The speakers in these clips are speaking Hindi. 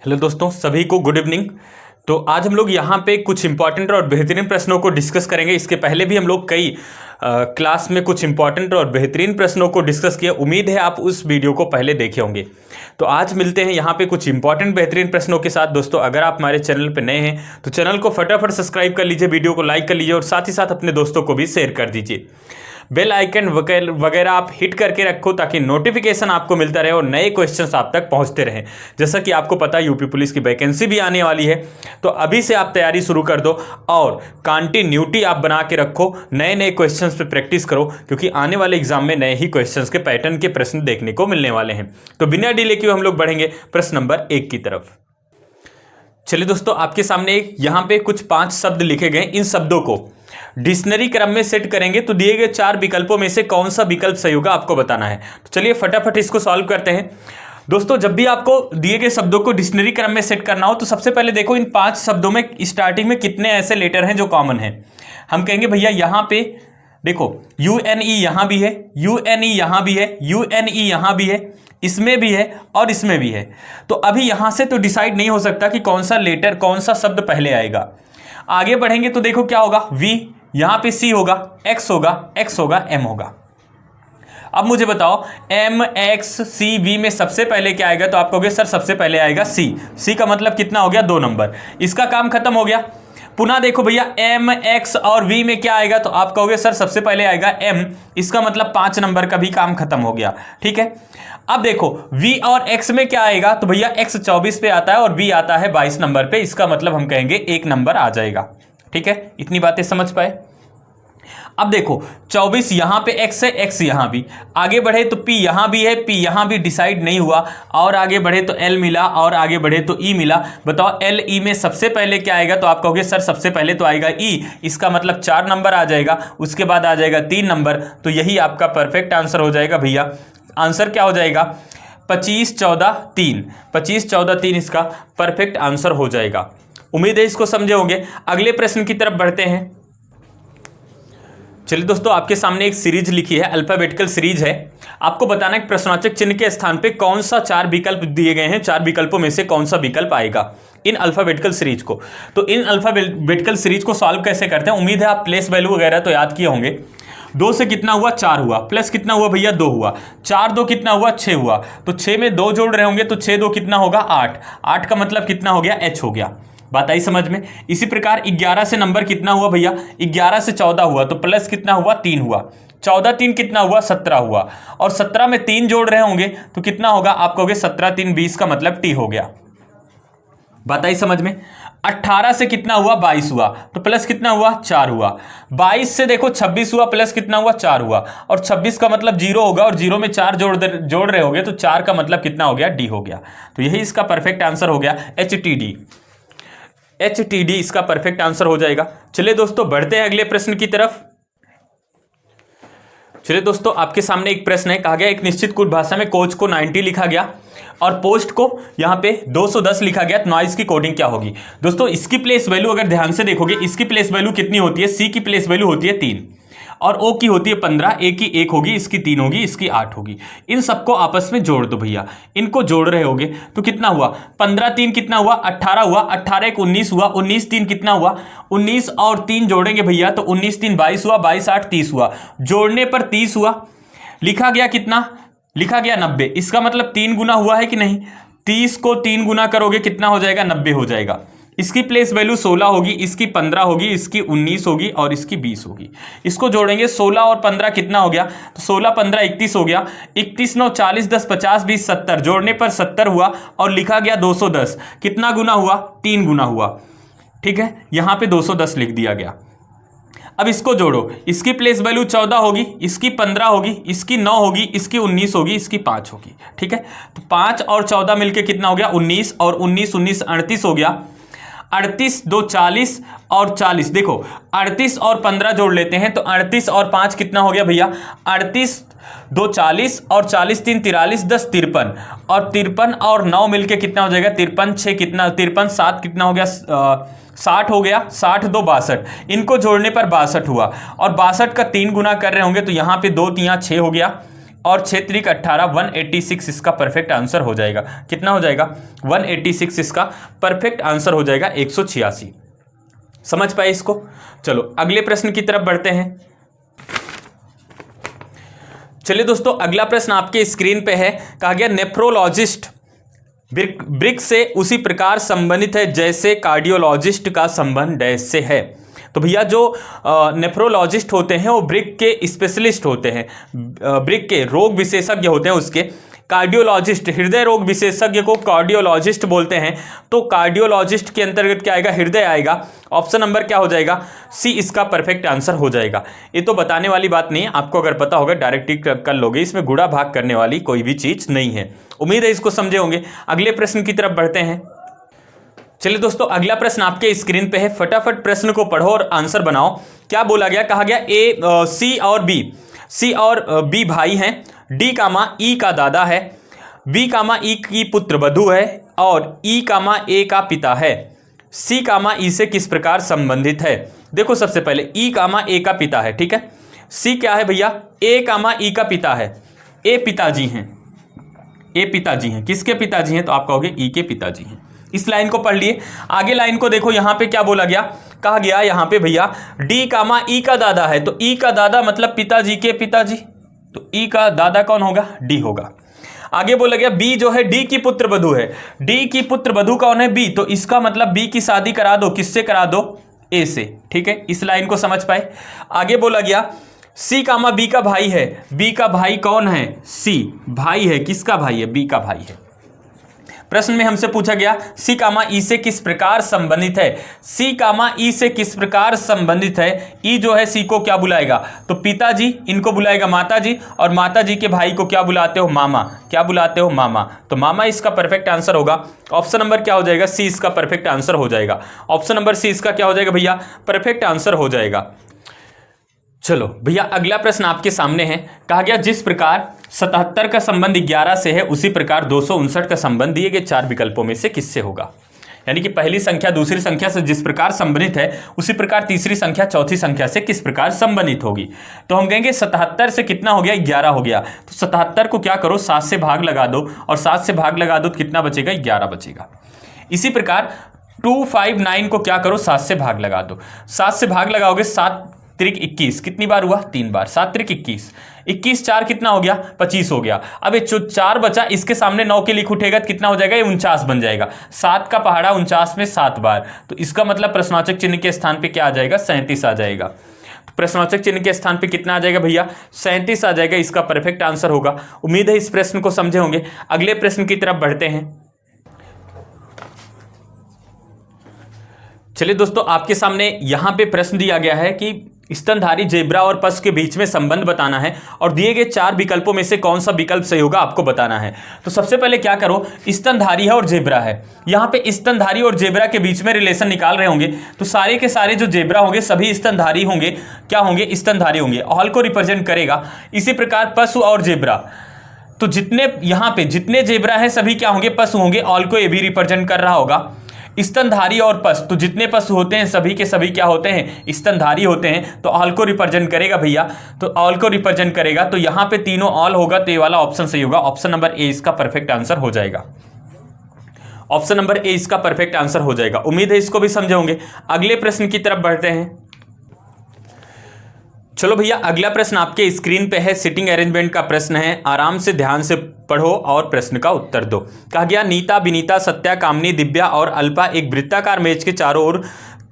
हेलो दोस्तों, सभी को गुड इवनिंग। तो आज हम लोग यहाँ पे कुछ इंपॉर्टेंट और बेहतरीन प्रश्नों को डिस्कस करेंगे। इसके पहले भी हम लोग कई क्लास में कुछ इंपॉर्टेंट और बेहतरीन प्रश्नों को डिस्कस किया। उम्मीद है आप उस वीडियो को पहले देखे होंगे। तो आज मिलते हैं यहाँ पे कुछ इंपॉर्टेंट बेहतरीन प्रश्नों के साथ। दोस्तों, अगर आप हमारे चैनल पर नए हैं तो चैनल को फटाफट सब्सक्राइब कर लीजिए, वीडियो को लाइक कर लीजिए और साथ ही साथ अपने दोस्तों को भी शेयर कर दीजिए। बेल आइकन वगैरह आप हिट करके रखो ताकि नोटिफिकेशन आपको मिलता रहे और नए क्वेश्चंस आप तक पहुंचते रहें। जैसा कि आपको पता है यूपी पुलिस की वैकेंसी भी आने वाली है, तो अभी से आप तैयारी शुरू कर दो और कंटिन्यूटी आप बना के रखो। नए नए क्वेश्चंस पे प्रैक्टिस करो क्योंकि आने वाले एग्जाम में नए ही क्वेश्चंस के पैटर्न के प्रश्न देखने को मिलने वाले हैं। तो बिना डिले किए हम लोग बढ़ेंगे प्रश्न नंबर 1 की तरफ। चलिए दोस्तों, आपके सामने यहाँ पे कुछ 5 शब्द लिखे गए। इन शब्दों को डिक्शनरी क्रम में सेट करेंगे तो दिए गए 4 विकल्पों में से कौन सा विकल्प सही होगा आपको बताना है। तो चलिए फटाफट इसको सॉल्व करते हैं। दोस्तों, जब भी आपको दिए गए शब्दों को डिक्शनरी क्रम में सेट करना हो तो सबसे पहले देखो इन 5 शब्दों में स्टार्टिंग में कितने ऐसे लेटर हैं जो कॉमन है। हम कहेंगे भैया यहाँ पे देखो UNE यहाँ भी है, UNE यहाँ भी है, UNE यहाँ भी है, इसमें भी है और इसमें भी है। तो अभी यहां से तो डिसाइड नहीं हो सकता कि कौन सा लेटर कौन सा शब्द पहले आएगा। आगे बढ़ेंगे तो देखो क्या होगा, V यहां पे C होगा, X होगा, X होगा, M होगा। अब मुझे बताओ M X C V में सबसे पहले क्या आएगा। तो आप कहोगे सर सबसे पहले आएगा C। C का मतलब कितना हो गया, 2 नंबर। इसका काम खत्म हो गया। पुनः देखो भैया M X और V में क्या आएगा। तो आप कहोगे सर सबसे पहले आएगा M। इसका मतलब 5 नंबर का भी काम खत्म हो गया। ठीक है, अब देखो V और X में क्या आएगा। तो भैया X 24 पे आता है और V आता है 22 नंबर पे। इसका मतलब हम कहेंगे 1 नंबर आ जाएगा। ठीक है, इतनी बातें समझ पाए। अब देखो 24 यहां पे X है, X यहां भी। आगे बढ़े तो P यहां भी है, P यहां भी डिसाइड नहीं हुआ। और आगे बढ़े तो L मिला और आगे बढ़े तो E मिला। बताओ L E में सबसे पहले क्या आएगा। तो आप कहोगे सर सबसे पहले तो आएगा E। इसका मतलब 4 नंबर आ जाएगा। उसके बाद आ जाएगा 3 नंबर। तो यही आपका परफेक्ट आंसर हो जाएगा। भैया आंसर क्या हो जाएगा, 25 14 3। 25 14 3 इसका परफेक्ट आंसर हो जाएगा। उम्मीद है इसको समझे होंगे। अगले प्रश्न की तरफ बढ़ते हैं। चलिए दोस्तों, आपके सामने एक सीरीज लिखी है, अल्फाबेटिकल सीरीज है। आपको बताना है प्रश्नवाचक चिन्ह के स्थान पे कौन सा 4 विकल्प दिए गए हैं। 4 विकल्पों में से कौन सा विकल्प आएगा इन अल्फाबेटिकल सीरीज को। तो इन अल्फाबेटिकल सीरीज को सॉल्व कैसे करते हैं। उम्मीद है आप प्लेस वैल्यू वगैरह तो याद किए होंगे। 2 से कितना हुआ, 4 हुआ, प्लस कितना हुआ भैया, 2 हुआ। 4 2 कितना हुआ, 6 हुआ। तो 6 में 2 जोड़ रहे होंगे तो 6 2 कितना होगा, 8। 8 का मतलब कितना हो गया, H हो गया। बात आई समझ में। इसी प्रकार 11 से नंबर कितना हुआ भैया, 11 से 14 हुआ तो प्लस कितना हुआ, 3 हुआ। 14 3 कितना हुआ, 17 हुआ। और 17 में 3 जोड़ रहे होंगे तो कितना होगा, आप कहोगे 17 3 20 का मतलब T हो गया। बात आई समझ में। 18 से कितना हुआ, 22 हुआ तो प्लस कितना हुआ, 4 हुआ। 22 से देखो 26 हुआ, प्लस कितना हुआ, 4 हुआ। और 26 का मतलब 0 होगा और 0 में 4 जोड़ रहे होंगे तो 4 का मतलब कितना हो गया, D हो गया। तो यही इसका परफेक्ट आंसर हो गया, HTD इसका परफेक्ट आंसर हो जाएगा। चलिए दोस्तों बढ़ते हैं अगले प्रश्न की तरफ। चलिए दोस्तों, आपके सामने एक प्रश्न है। कहा गया एक निश्चित कुल भाषा में कोच को 90 लिखा गया और पोस्ट को यहाँ पे 210 लिखा गया, तो नॉइज की कोडिंग क्या होगी। दोस्तों इसकी प्लेस वैल्यू अगर ध्यान से देखोगे, इसकी प्लेस वैल्यू कितनी होती है, C की प्लेस वैल्यू होती है 3 और O की होती है 15। A की 1 होगी, इसकी 3 होगी, इसकी 8 होगी। इन सबको आपस में जोड़ दो भैया। इनको जोड़ रहे होगे तो कितना हुआ, 15 3 कितना हुआ, 18 हुआ। 18 1 19 हुआ। 19 3 कितना हुआ, 19 और 3 जोड़ेंगे भैया तो 19 3 22 हुआ। 22 8 30 हुआ। जोड़ने पर 30 हुआ। लिखा गया कितना, लिखा गया 90। इसका मतलब 3 गुना हुआ है कि नहीं। 30 को 3 गुना करोगे कितना हो जाएगा, 90 हो जाएगा। इसकी प्लेस वैल्यू 16 होगी, इसकी 15 होगी, इसकी 19 होगी और इसकी 20 होगी। इसको जोड़ेंगे 16 और 15 कितना हो गया, तो 16 15 31 हो गया। 31 9 40 10 50 20 70। जोड़ने पर 70 हुआ और लिखा गया 210। कितना गुना हुआ, 3 गुना हुआ। ठीक है, यहां पे 210 लिख दिया गया। अब इसको जोड़ो, इसकी प्लेस वैल्यू 14 होगी, इसकी 15 होगी, इसकी 9 होगी, इसकी 19 होगी, इसकी 5 होगी। ठीक है, तो 5 और 14 मिलके कितना हो गया, 19 और 19 19 38 हो गया। 38 2 40 और 40। देखो 38 और 15 जोड़ लेते हैं तो 38 और 5 कितना हो गया भैया, 38 2 40 और 40 3 43 10 53 और 53 और 9 मिलके कितना हो जाएगा, 53 6 कितना, 53 7 कितना हो गया, 60 हो गया। 60 2 62। इनको जोड़ने पर 62 हुआ और 62 का 3 गुना कर रहे होंगे तो यहाँ पे 2 3 6 हो गया और 6 त्रिक 18, 186 इसका परफेक्ट आंसर हो जाएगा। कितना हो जाएगा? 186 इसका परफेक्ट आंसर हो जाएगा, 186। समझ पाए इसको? चलो अगले प्रश्न की तरफ बढ़ते हैं। चलिए दोस्तों, अगला प्रश्न आपके स्क्रीन पे है। कहा गया नेफ्रोलॉजिस्ट ब्रिक से उसी प्रकार संबंधित है जैसे कार्डियोलॉजिस्ट का संबंध डैश से है। तो भैया जो नेफ्रोलॉजिस्ट होते हैं वो ब्रिक के स्पेशलिस्ट होते हैं, ब्रिक के रोग विशेषज्ञ होते हैं उसके। कार्डियोलॉजिस्ट, हृदय रोग विशेषज्ञ को कार्डियोलॉजिस्ट बोलते हैं। तो कार्डियोलॉजिस्ट के अंतर्गत क्या आएगा? हृदय आएगा। ऑप्शन नंबर क्या हो जाएगा? सी इसका परफेक्ट आंसर हो जाएगा। ये तो बताने वाली बात नहीं है, आपको अगर पता होगा डायरेक्ट ही कर लोगे, इसमें गुड़ा भाग करने वाली कोई भी चीज नहीं है। उम्मीद है इसको समझे होंगे। अगले प्रश्न की तरफ बढ़ते हैं। चलिए दोस्तों, अगला प्रश्न आपके स्क्रीन पे है। फटाफट प्रश्न को पढ़ो और आंसर बनाओ। क्या बोला गया? कहा गया सी और बी भाई हैं, डी कामा ई का दादा है, बी कामा ई की पुत्र वधू है और ई कामा ए का पिता है। सी कामा ई से किस प्रकार संबंधित है? देखो सबसे पहले ई कामा ए का पिता है, ठीक है। सी क्या है भैया? ए कामा ई का पिता है। ए पिताजी हैं, ए पिताजी हैं। किसके पिताजी हैं? तो आप कहोगे ई के पिताजी हैं। इस लाइन को पढ़ लिए। आगे लाइन को देखो, यहां पे क्या बोला गया? कहा गया यहां पे भैया डी कामा ई का दादा है। तो ई का दादा मतलब पिताजी के पिताजी, तो ई का दादा कौन होगा? डी होगा। आगे बोला गया बी जो है डी की पुत्र वधू है। डी की पुत्र वधू कौन है? बी। तो इसका मतलब बी की शादी करा दो, किससे करा दो? ए से, ठीक है। इस लाइन को समझ पाए। आगे बोला गया सी कामा बी का भाई है। बी का भाई कौन है? सी। भाई है, किसका भाई है? बी का भाई है। प्रश्न में हमसे पूछा गया सी कामा ई से किस प्रकार संबंधित है। सी कामा ई से किस प्रकार संबंधित है? ई जो है सी को क्या बुलाएगा? तो पिताजी, इनको बुलाएगा माताजी, और माताजी के भाई को क्या बुलाते हो? मामा। क्या बुलाते हो? मामा। तो मामा इसका परफेक्ट आंसर होगा। ऑप्शन नंबर क्या हो जाएगा? सी इसका परफेक्ट आंसर हो जाएगा। ऑप्शन नंबर सी इसका क्या हो जाएगा भैया? परफेक्ट आंसर हो जाएगा। चलो भैया, अगला प्रश्न आपके सामने है। कहा गया जिस प्रकार 77 का संबंध 11 से है उसी प्रकार 259 का संबंध दिए गए 4 विकल्पों में से किससे होगा? यानी कि पहली संख्या दूसरी संख्या से जिस प्रकार संबंधित है उसी प्रकार तीसरी संख्या चौथी संख्या से किस प्रकार संबंधित होगी। तो हम कहेंगे 77 से कितना हो गया? 11 हो गया। तो 77 को क्या करो? 7 से भाग लगा दो, और 7 से भाग लगा दो तो कितना बचेगा? 11 बचेगा। इसी प्रकार 259 को क्या करो? 7 से भाग लगा दो। 7 से भाग लगाओगे, 7 त्रिक 21, कितनी बार हुआ? 3 बार। 7 त्रिक 21, 21 4 कितना हो गया? 25 हो गया। अब ये जो 4 बचा इसके सामने 9 के लिख उठेगा तो कितना हो जाएगा? ये 49 बन जाएगा। 7 का पहाड़ा 49 में 7 बार, तो इसका मतलब प्रश्नवाचक चिन्ह के स्थान पे क्या आ जाएगा? 37 आ जाएगा। तो प्रश्नवाचक चिन्ह के स्थान पे कितना आ जाएगा भैया? 37 आ जाएगा। इसका परफेक्ट आंसर होगा। उम्मीद है इस प्रश्न को समझे होंगे। अगले प्रश्न की तरफ बढ़ते हैं। चलिए दोस्तों, आपके सामने यहां पे प्रश्न दिया गया है कि स्तनधारी जेब्रा और पशु के बीच में संबंध बताना है और दिए गए 4 विकल्पों में से कौन सा विकल्प सही होगा आपको बताना है। तो सबसे पहले क्या करो, स्तनधारी है और जेब्रा है, यहाँ पे स्तनधारी और जेब्रा के बीच में रिलेशन निकाल रहे होंगे तो सारे के सारे जो जेब्रा होंगे सभी स्तनधारी होंगे। क्या होंगे? स्तनधारी होंगे। ऑल को रिप्रेजेंट करेगा। इसी प्रकार पशु और जेब्रा, तो जितने यहाँ पे जितने जेब्रा है सभी क्या होंगे? पशु होंगे। ऑल को ये भी रिप्रेजेंट कर रहा होगा। स्तनधारी और पशु, तो जितने पशु होते हैं सभी के सभी क्या होते हैं? स्तनधारी होते हैं। तो ऑल को रिप्रेजेंट करेगा भैया, तो ऑल को रिप्रेजेंट करेगा। तो यहां पे तीनों ऑल होगा, तो ये वाला ऑप्शन सही होगा। ऑप्शन नंबर ए इसका परफेक्ट आंसर हो जाएगा। ऑप्शन नंबर ए इसका परफेक्ट आंसर हो जाएगा। उम्मीद है इसको भी समझे होंगे। अगले प्रश्न की तरफ बढ़ते हैं। चलो भैया, अगला प्रश्न आपके स्क्रीन पे है। सिटिंग अरेंजमेंट का प्रश्न है, आराम से ध्यान से पढ़ो और प्रश्न का उत्तर दो। कहा गया विनीता, विनीता, सत्या, कामनी, दिव्या और अल्पा एक वृत्ताकार मेज के चारों ओर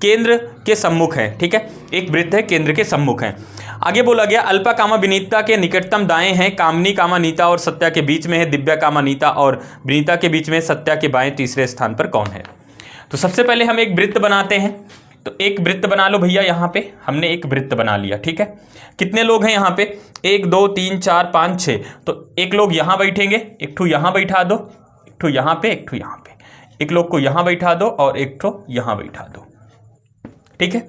केंद्र के सम्मुख है। ठीक है, एक वृत्त है, केंद्र के सम्मुख है। आगे बोला गया अल्पा कामा विनीता के निकटतम दाएं हैं, कामनी कामा नीता और सत्या के बीच में है, दिव्या कामा नीता और विनीता के बीच में, सत्या के बाएं तीसरे स्थान पर कौन है। तो सबसे पहले हम एक वृत्त बनाते हैं। तो एक वृत्त बना लो भैया। यहाँ पे हमने एक वृत्त बना लिया। ठीक है, कितने लोग हैं यहाँ पे? 1 2 3 4 5 6। तो एक लोग यहाँ बैठेंगे, एक ठो यहाँ बैठा दो, एक ठो यहाँ पे, एक ठो यहाँ पे, एक लोग को यहाँ बैठा दो और एक ठो यहाँ बैठा दो। ठीक है,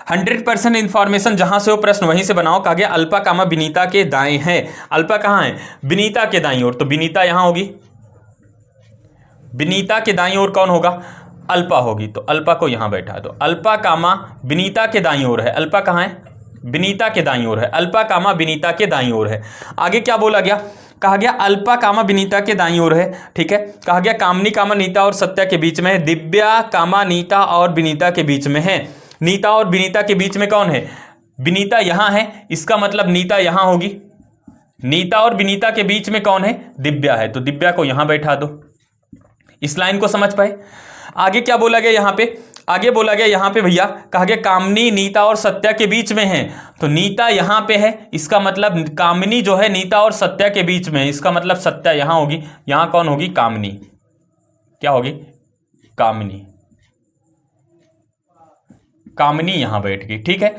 100% इंफॉर्मेशन जहां से हो प्रश्न वहीं से बनाओ। कहा गया अल्पा कामा विनीता के दाएं है। अल्पा कहाँ है? विनीता के दाईं ओर, तो विनीता यहां होगी। विनीता के दाईं ओर कौन होगा? अल्पा होगी। तो अल्पा को यहां बैठा दो। अल्पा कामा विनीता के दाईं ओर है। अल्पा कहाँ है? विनीता के दाईं ओर है, अल्पा कामा विनीता के दाईं ओर है। आगे क्या बोला गया, कहा गया अल्पा कामा विनीता के दाईं ओर है, ठीक है। कहा गया कामनी कामा नीता और सत्या के बीच में है, दिव्या कामा नीता और विनीता के बीच में है। नीता और विनीता के बीच में कौन है, विनीता यहां है, इसका मतलब नीता यहां होगी। नीता और विनीता के बीच में कौन है, दिव्या है, तो दिव्या को यहां बैठा दो। इस लाइन को समझ पाए। आगे क्या बोला गया यहां पे, आगे बोला गया यहां पे भैया, कहा गया कामनी नीता और सत्या के बीच में है, तो नीता यहां पे है, इसका मतलब कामनी जो है नीता और सत्या के बीच में है, इसका मतलब सत्या यहां होगी, यहां कौन होगी, कामनी। क्या होगी, कामनी। कामनी यहां बैठ गई, ठीक है।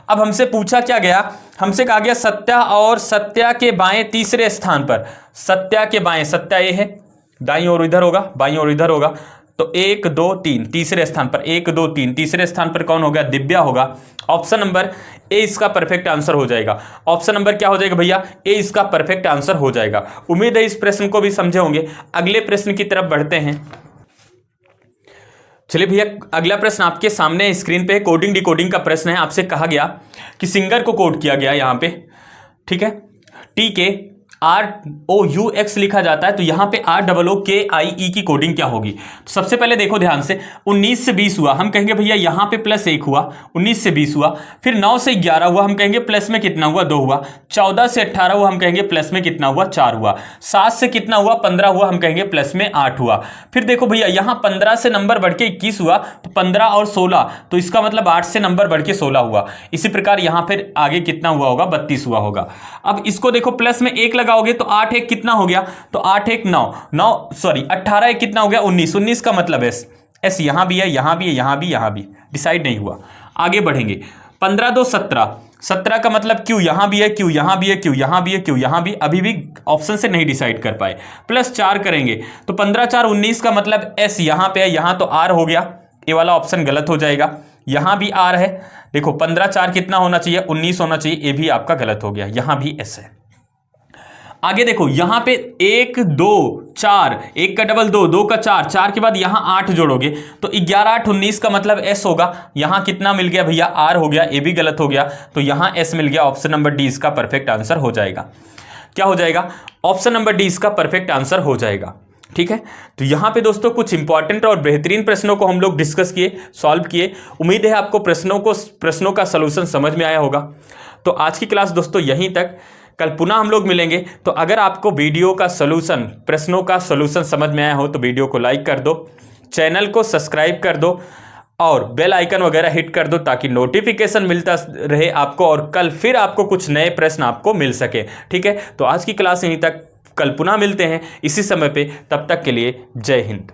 अब हमसे पूछा क्या गया, हमसे कहा गया सत्या और सत्या के बाएं तीसरे स्थान पर, सत्या के बाएं, सत्या ये है, दाईं ओर इधर होगा, बाईं ओर इधर होगा, तो 1 2 3 तीसरे स्थान पर, 1 2 3 तीसरे स्थान पर कौन होगा, दिव्या होगा। ऑप्शन नंबर ए इसका परफेक्ट आंसर हो जाएगा। ऑप्शन नंबर क्या हो जाएगा भैया, ए इसका परफेक्ट आंसर हो जाएगा। उम्मीद है इस प्रश्न को भी समझे होंगे। अगले प्रश्न की तरफ बढ़ते हैं। चलिए भैया, अगला प्रश्न आपके सामने स्क्रीन पे कोडिंग डिकोडिंग का प्रश्न है। आपसे कहा गया कि सिंगर को कोड किया गया यहां पे, ठीक है, टी के ROUX लिखा जाता है, तो यहां पे ROOKIE की कोडिंग क्या होगी। तो सबसे पहले देखो ध्यान से, 19 से 20 हुआ, हम कहेंगे भैया यहां पे +1 हुआ, 19 से 20 हुआ, फिर 9 से 11 हुआ, हम कहेंगे प्लस में कितना हुआ, 2 हुआ, 14 से 18 हुआ, हम कहेंगे प्लस में कितना हुआ, 4 हुआ, 7 से कितना हुआ, 15 हुआ, हम कहेंगे प्लस में 8 हुआ। फिर देखो भैया यहाँ 15 से नंबर बढ़ के 21 हुआ, तो 15 और 16, तो इसका मतलब 8 से नंबर बढ़ के 16 हुआ। इसी प्रकार यहाँ फिर आगे कितना हुआ होगा, 32 हुआ होगा। अब इसको देखो, प्लस में 1 लगाओगे तो 8 1 कितना हो गया, तो 8 1 9 9 सॉरी 18 1 कितना हो गया, 19 19 का मतलब एस यहां भी है, यहां भी है, यहां भी, यहां भी, डिसाइड नहीं हुआ। आगे बढ़ेंगे, 15 2 17, 17 का मतलब क्यू यहां भी है, क्यू यहां भी है, क्यू यहां भी है, क्यू यहां भी, अभी भी ऑप्शन से नहीं डिसाइड कर पाए। +4 करेंगे तो 15 4 19 का मतलब एस यहां पे है, यहां तो आर हो गया, ये वाला ऑप्शन गलत हो जाएगा। यहां भी आर है, देखो 15 4 कितना होना चाहिए, 19 होना चाहिए, ये भी आपका गलत हो गया, यहां भी एस है। आगे देखो, यहां पे 1 2 4, 1 का डबल 2, 2 का 4, 4 के बाद यहां 8 जोड़ोगे तो 11 8 19 का मतलब एस होगा। यहां कितना मिल गया भैया, आर हो गया, ये भी गलत हो गया, तो यहां एस मिल गया। ऑप्शन नंबर डी इसका परफेक्ट आंसर हो जाएगा। क्या हो जाएगा, ऑप्शन नंबर डी इसका परफेक्ट आंसर हो जाएगा, ठीक है। तो यहां पे दोस्तों कुछ इंपॉर्टेंट और बेहतरीन प्रश्नों को हम लोग डिस्कस किए, सॉल्व किए। उम्मीद है आपको प्रश्नों का सलूशन समझ में आया होगा। तो आज की क्लास दोस्तों यहीं तक, कल पुनः हम लोग मिलेंगे। तो अगर आपको वीडियो का सलूशन, प्रश्नों का सलूशन समझ में आया हो तो वीडियो को लाइक कर दो, चैनल को सब्सक्राइब कर दो और बेल आइकन वगैरह हिट कर दो, ताकि नोटिफिकेशन मिलता रहे आपको और कल फिर आपको कुछ नए प्रश्न आपको मिल सके, ठीक है। तो आज की क्लास यहीं तक, कल पुनः मिलते हैं इसी समय पे, तब तक के लिए जय हिंद।